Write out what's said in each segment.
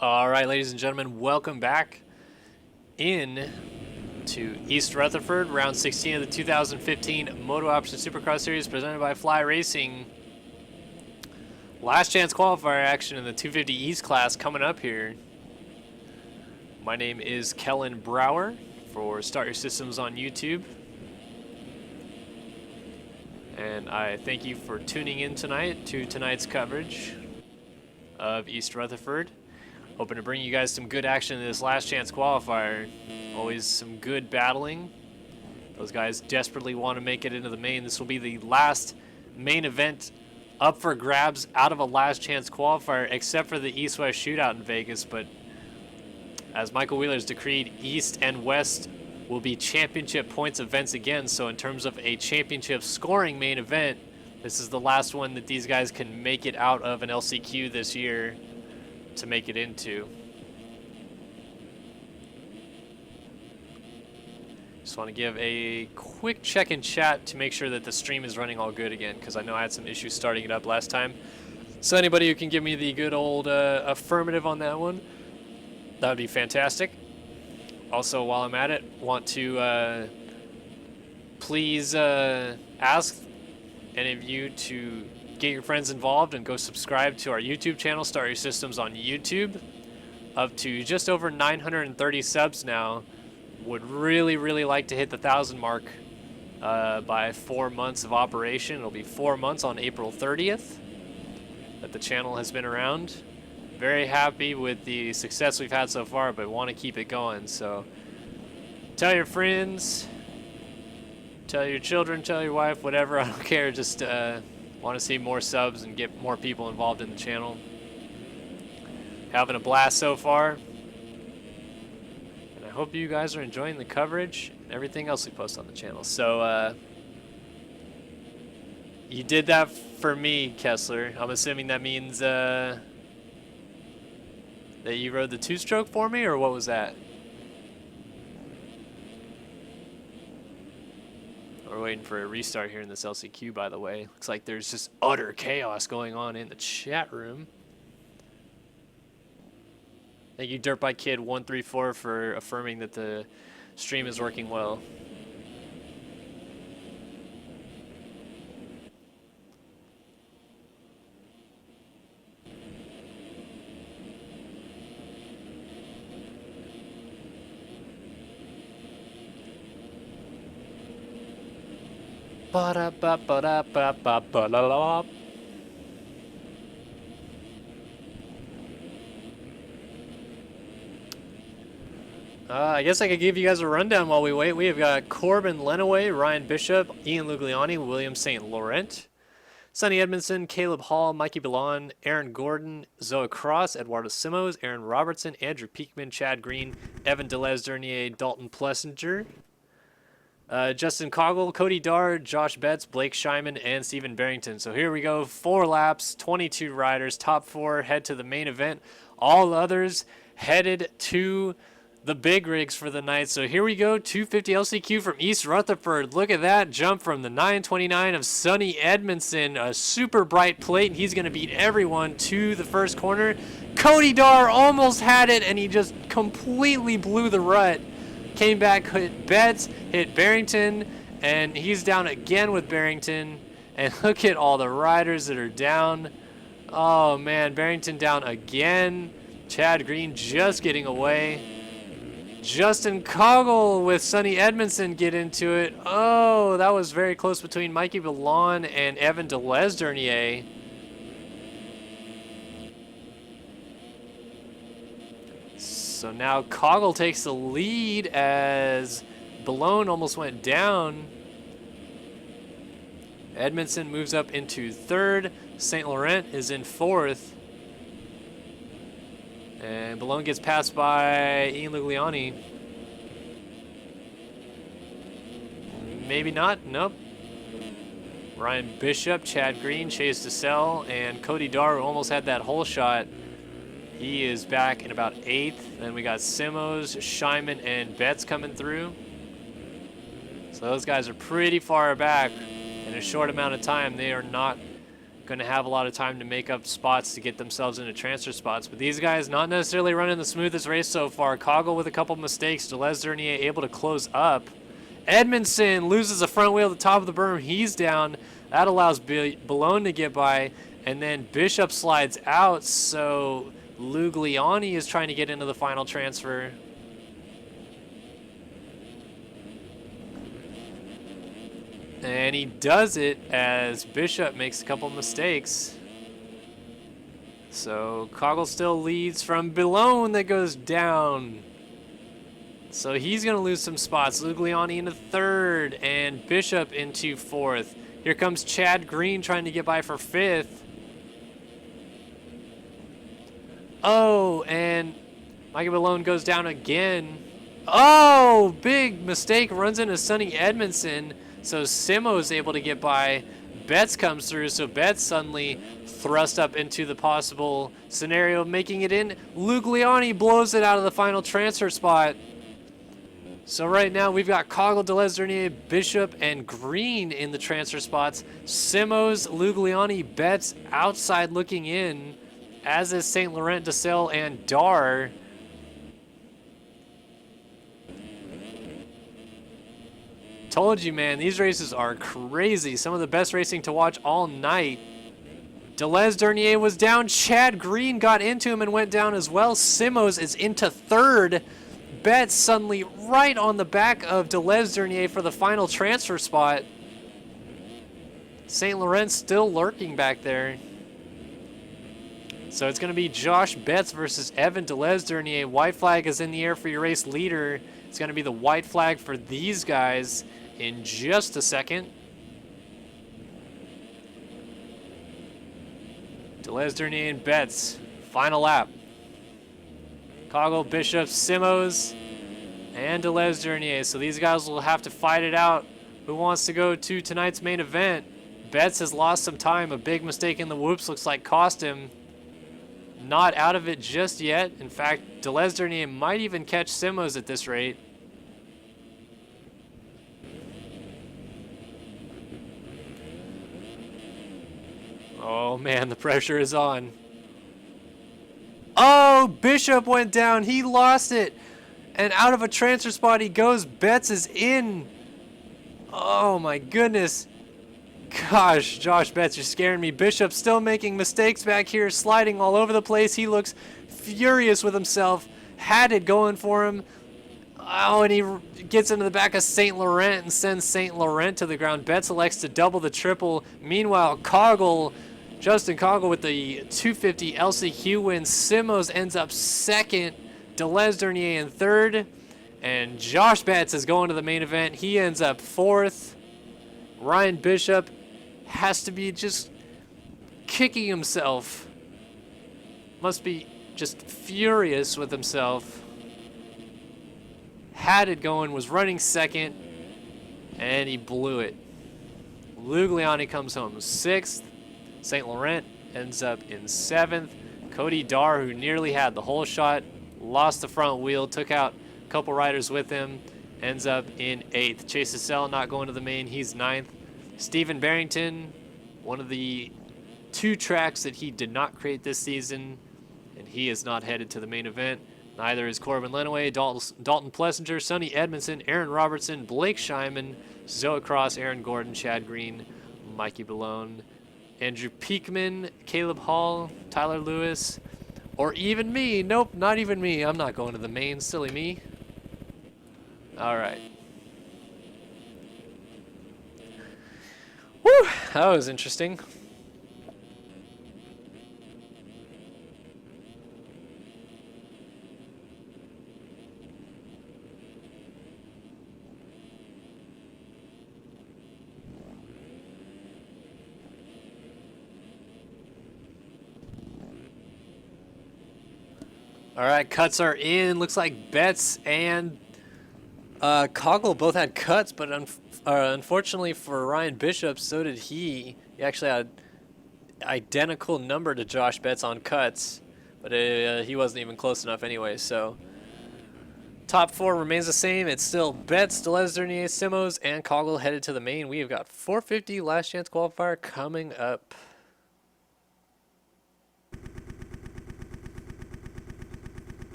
All right, ladies and gentlemen, welcome back in to East Rutherford, round 16 of the 2015 MotoOption Supercross Series presented by Fly Racing. Last chance qualifier action in the 250 East class coming up here. My name is Kellen Brower for Start Your Systems on YouTube. And I thank you for tuning in tonight to tonight's coverage of East Rutherford. Hoping to bring you guys some good action in this last chance qualifier. Always some good battling. Those guys desperately want to make it into the main. This will be the last main event up for grabs out of a last chance qualifier, except for the East-West shootout in Vegas. But as Michael Wheeler's decreed, East and West will be championship points events again. So in terms of a championship scoring main event, this is the last one that these guys can make it out of an LCQ this year to make it into. Just want to give a quick check in chat to make sure that the stream is running all good again, because I know I had some issues starting it up last time. So anybody who can give me the good old affirmative on that one, that would be fantastic. Also, while I'm at it, want to please ask any of you to get your friends involved and go subscribe to our YouTube channel, Start Your Systems on YouTube. Up to just over 930 subs now. Would really like to hit the 1,000 mark by 4 months of operation. It'll be 4 months on April 30th that the channel has been around. Very happy with the success we've had so far, but want to keep it going. So tell your friends, tell your children, tell your wife, whatever, I don't care. Just want to see more subs and get more people involved in the channel. Having a blast so far. And I hope you guys are enjoying the coverage and everything else we post on the channel. So you did that for me, Kessler. I'm assuming that means that you rode the two-stroke for me, or what was that? We're waiting for a restart here in this LCQ, by the way. Looks like there's just utter chaos going on in the chat room. Thank you, Dirtbike Kid 134, for affirming that the stream is working well. Ba-da-ba-ba-da-ba-ba-ba-la-la. I guess I could give you guys a rundown while we wait. We have got Corbin Lenaway, Ryan Bishop, Ian Lugliani, William St. Laurent, Sonny Edmondson, Caleb Hall, Mikey Ballon, Aaron Gordon, Zoe Cross, Eduardo Simos, Aaron Robertson, Andrew Peekman, Chad Green, Evan Delez-Dernier, Dalton Plessinger, Justin Coggle, Cody Dar, Josh Betts, Blake Scheiman, and Stephen Barrington. So here we go, 4 laps, 22 riders, top 4 head to the main event. All others headed to the big rigs for the night. So here we go, 250 LCQ from East Rutherford. Look at that jump from the 929 of Sonny Edmondson, a super bright plate. He's going to beat everyone to the first corner. Cody Dar almost had it, and he just completely blew the rut. Came back, hit Betts, hit Barrington, and he's down again with Barrington. And look at all the riders that are down. Oh man, Barrington down again. Chad Green just getting away. Justin Coggle with Sonny Edmondson get into it. Oh, that was very close between Mikey Ballon and Evan Delez-Dernier. So now Coggle takes the lead as Ballon almost went down. Edmondson moves up into 3rd. St. Laurent is in 4th. And Ballon gets passed by Ian Lugliani. Maybe not. Nope. Ryan Bishop, Chad Green, Chase DeSalle, and Cody Dar, who almost had that hole shot. He is back in about 8th. Then we got Simos, Scheiman, and Betts coming through. So those guys are pretty far back. In a short amount of time, they are not going to have a lot of time to make up spots to get themselves into transfer spots. But these guys not necessarily running the smoothest race so far. Coggle with a couple mistakes. Deleuze Dernier able to close up. Edmondson loses a front wheel at the top of the berm. He's down. That allows Ballone to get by. And then Bishop slides out, so Lugliani is trying to get into the final transfer. And he does it as Bishop makes a couple mistakes. So Coggle still leads from Ballone that goes down. So he's going to lose some spots. Lugliani into third and Bishop into fourth. Here comes Chad Green trying to get by for fifth. Oh, and Mikey Ballone goes down again. Oh, big mistake. Runs into Sonny Edmondson. So Simo is able to get by. Betts comes through, so Betts suddenly thrust up into the possible scenario of making it in. Lugliani blows it out of the final transfer spot. So right now we've got Coggle, Deleuze Dernier, Bishop, and Green in the transfer spots. Simos, Lugliani, Betts outside looking in, as is St. Laurent, DeSalle, and Dar. Told you, man, these races are crazy. Some of the best racing to watch all night. Deleuze Dernier was down. Chad Green got into him and went down as well. Simos is into third. Betts suddenly right on the back of Deleuze Dernier for the final transfer spot. St. Laurent still lurking back there. So it's going to be Josh Betts versus Evan Deleuze Dernier. White flag is in the air for your race leader. It's going to be the white flag for these guys in just a second. Deleuze Dernier and Betts. Final lap. Coggle, Bishop, Simos, and Deleuze Dernier. So these guys will have to fight it out. Who wants to go to tonight's main event? Betts has lost some time. A big mistake in the whoops looks like cost him. Not out of it just yet. In fact, Deleuze Dernier might even catch Simos at this rate. Oh man, the pressure is on. Oh, Bishop went down. He lost it. And out of a transfer spot he goes. Betts is in. Oh my goodness. Gosh, Josh Betts, you're scaring me. Bishop still making mistakes back here, sliding all over the place. He looks furious with himself. Had it going for him. Oh, and he gets into the back of St. Laurent and sends St. Laurent to the ground. Betts elects to double the triple. Meanwhile, Justin Coggle with the 250 LCQ win. Simos ends up second. Deleuze Dernier in third. And Josh Betts is going to the main event. He ends up fourth. Ryan Bishop has to be just kicking himself. Must be just furious with himself. Had it going, was running second, and he blew it. Lugliani comes home sixth. St. Laurent ends up in seventh. Cody Dar, who nearly had the whole shot, lost the front wheel, took out a couple riders with him, ends up in eighth. Chase DeSalle not going to the main, he's ninth. Stephen Barrington, one of the two tracks that he did not create this season, and he is not headed to the main event. Neither is Corbin Lenaway, Dalton Plessinger, Sonny Edmondson, Aaron Robertson, Blake Scheinman, Zoe Cross, Aaron Gordon, Chad Green, Mikey Ballone, Andrew Peekman, Caleb Hall, Tyler Lewis, or even me. Nope, not even me. I'm not going to the main. Silly me. All right. Whew, that was interesting. All right, cuts are in. Looks like Betts and Coggle both had cuts, but unfortunately for Ryan Bishop, so did he. He actually had identical number to Josh Betts on cuts, but he wasn't even close enough anyway. So top four remains the same. It's still Betts, Deleuze Dernier, Simos, and Coggle headed to the main. We have got 450 last chance qualifier coming up.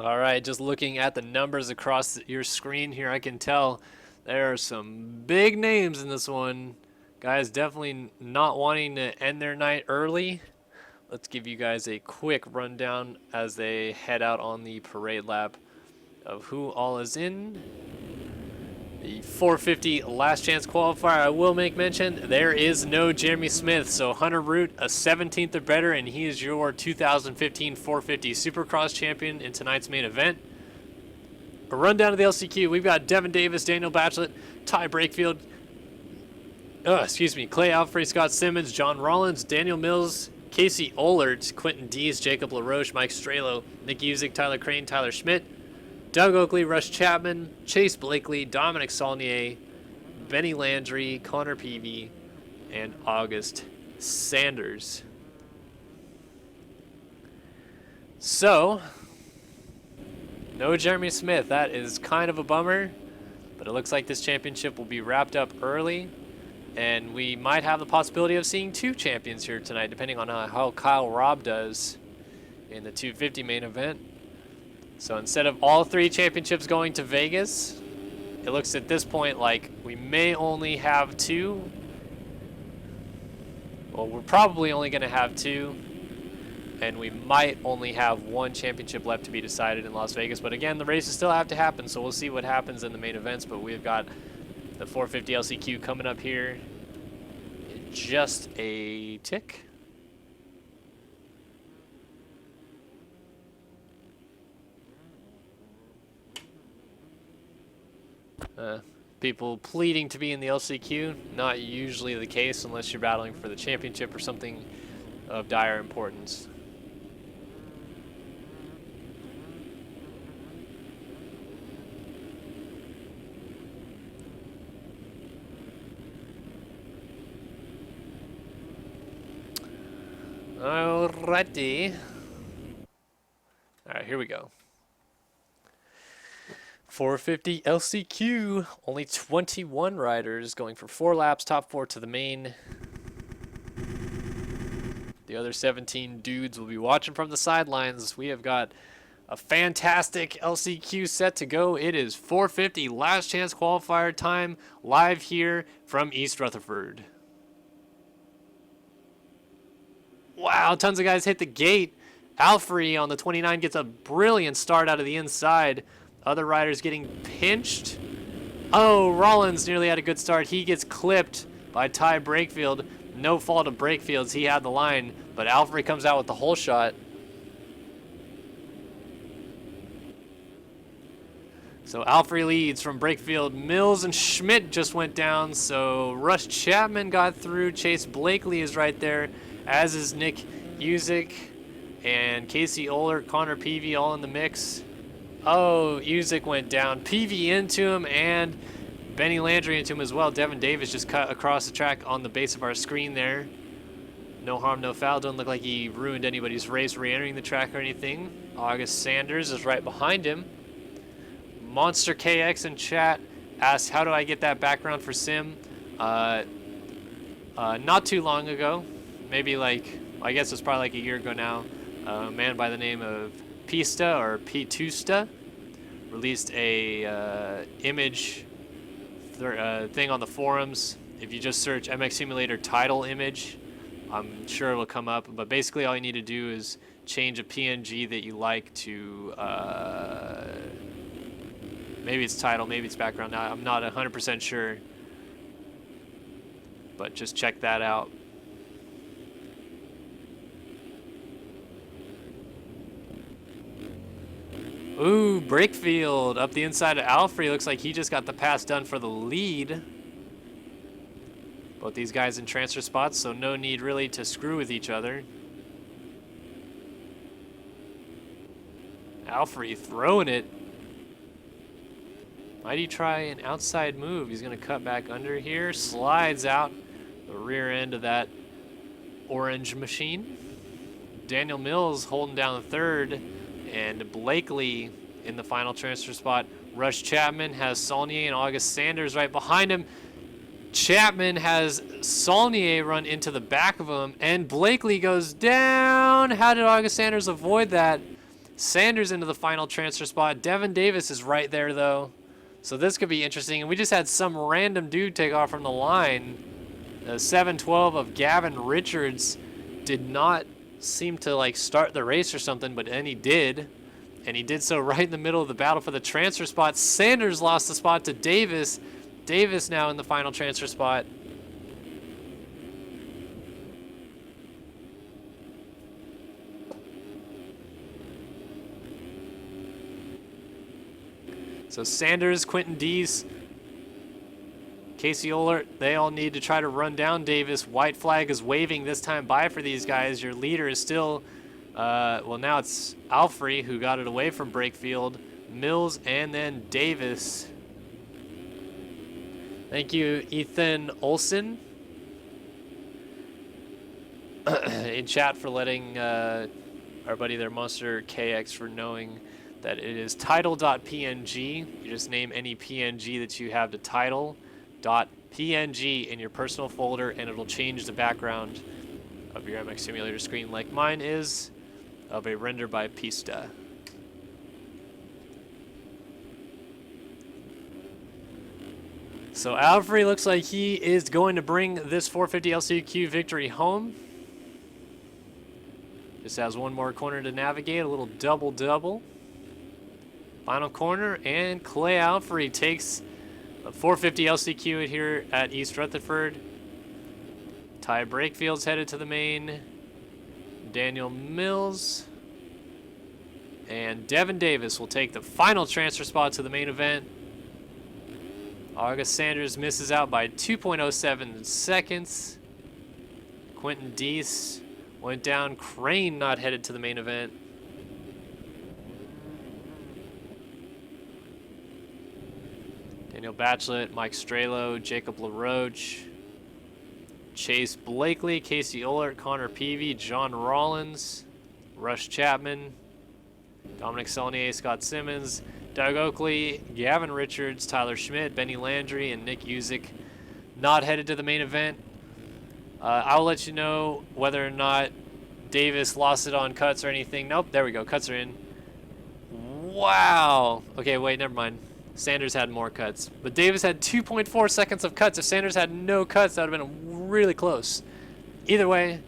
All right, just looking at the numbers across your screen here, I can tell there are some big names in this one. Guys definitely not wanting to end their night early. Let's give you guys a quick rundown as they head out on the parade lap of who all is in. The 450 last chance qualifier, I will make mention, there is no Jeremy Smith. So Hunter Root, a 17th or better, and he is your 2015 450 Supercross champion in tonight's main event. A rundown of the LCQ, we've got Devin Davis, Daniel Batchelot, Ty Brakefield, Clay Alfrey, Scott Simmons, John Rollins, Daniel Mills, Casey Ohlert, Quentin Dees, Jacob LaRoche, Mike Strelo, Nick Usick, Tyler Crane, Tyler Schmidt, Doug Oakley, Russ Chapman, Chase Blakely, Dominic Saulnier, Benny Landry, Connor Peavy, and August Sanders. So, no Jeremy Smith. That is kind of a bummer, but it looks like this championship will be wrapped up early, and we might have the possibility of seeing two champions here tonight, depending on how Kyle Robb does in the 250 main event. So instead of all three championships going to Vegas, it looks at this point like we may only have two. Well, we're probably only going to have two, and we might only have one championship left to be decided in Las Vegas. But again, the races still have to happen, so we'll see what happens in the main events. But we've got the 450 LCQ coming up here in just a tick. People pleading to be in the LCQ, not usually the case unless you're battling for the championship or something of dire importance. Alrighty. Alright, here we go. 450 LCQ, only 21 riders going for 4 laps, top 4 to the main. The other 17 dudes will be watching from the sidelines. We have got a fantastic LCQ set to go. It is 450 last chance qualifier time, live here from East Rutherford. Wow, tons of guys hit the gate. Alfrey on the 29 gets a brilliant start out of the inside. Other riders getting pinched. Oh, Rollins nearly had a good start. He gets clipped by Ty Brakefield. No fault of Brakefield's. He had the line, but Alfrey comes out with the whole shot. So Alfrey leads from Brakefield. Mills and Schmidt just went down, so Russ Chapman got through. Chase Blakely is right there, as is Nick Usick and Casey Ohlert, Connor Peavy all in the mix. Oh, Usick went down. Peavy into him and Benny Landry into him as well. Devin Davis just cut across the track on the base of our screen there. No harm, no foul. Don't look like he ruined anybody's race re-entering the track or anything. August Sanders is right behind him. Monster KX in chat asked, how do I get that background for Sim? Not too long ago. Maybe like, I guess it's probably like a year ago now. A man by the name of Pista or Pitusta released a image thing on the forums. If you just search MX Simulator title image, I'm sure it'll come up. But basically all you need to do is change a PNG that you like to, maybe it's title, maybe it's background. Now, I'm not 100% sure, but just check that out. Ooh, Brakefield up the inside of Alfrey. Looks like he just got the pass done for the lead. Both these guys in transfer spots, so no need really to screw with each other. Alfrey throwing it. Might he try an outside move? He's going to cut back under here. Slides out the rear end of that orange machine. Daniel Mills holding down the third. And Blakely in the final transfer spot. Rush Chapman has Saulnier and August Sanders right behind him. Chapman has Saulnier run into the back of him, and Blakely goes down. How did August Sanders avoid that? Sanders into the final transfer spot. Devin Davis is right there, though. So this could be interesting. And we just had some random dude take off from the line. 7-12 of Gavin Richards did not seem to like start the race or something, but then he did. And he did so right in the middle of the battle for the transfer spot. Sanders lost the spot to Davis. Davis now in the final transfer spot. So Sanders, Quentin Dees, Casey Ohlert, they all need to try to run down Davis. White flag is waving this time by for these guys. Your leader is still, well, now it's Alfrey who got it away from Brakefield, Mills, and then Davis. Thank you, Ethan Olson, in chat for letting our buddy there, Monster KX, for knowing that it is title.png. You just name any PNG that you have to title.png in your personal folder, and it'll change the background of your MX Simulator screen like mine is of a render by Pista. So Alfrey looks like he is going to bring this 450 LCQ victory home. Just has one more corner to navigate, a little double-double. Final corner, and Clay Alfrey takes a 450 LCQ here at East Rutherford. Ty Brakefield's headed to the main. Daniel Mills and Devin Davis will take the final transfer spot to the main event. August Sanders misses out by 2.07 seconds. Quentin Dees went down. Crane not headed to the main event. Daniel Bachelet, Mike Strelo, Jacob LaRoche, Chase Blakely, Casey Ohlert, Connor Peavy, John Rollins, Rush Chapman, Dominic Saulnier, Scott Simmons, Doug Oakley, Gavin Richards, Tyler Schmidt, Benny Landry, and Nick Usick not headed to the main event. I'll let you know whether or not Davis lost it on cuts or anything. Nope, there we go. Cuts are in. Wow. Okay, wait, never mind. Sanders had more cuts. But Davis had 2.4 seconds of cuts. If Sanders had no cuts, that would have been really close. Either way,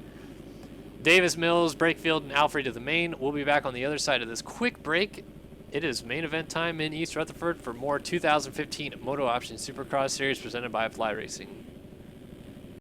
Davis, Mills, Brakefield, and Alfrey to the main. We'll be back on the other side of this quick break. It is main event time in East Rutherford for more 2015 MotoOption Supercross Series presented by Fly Racing.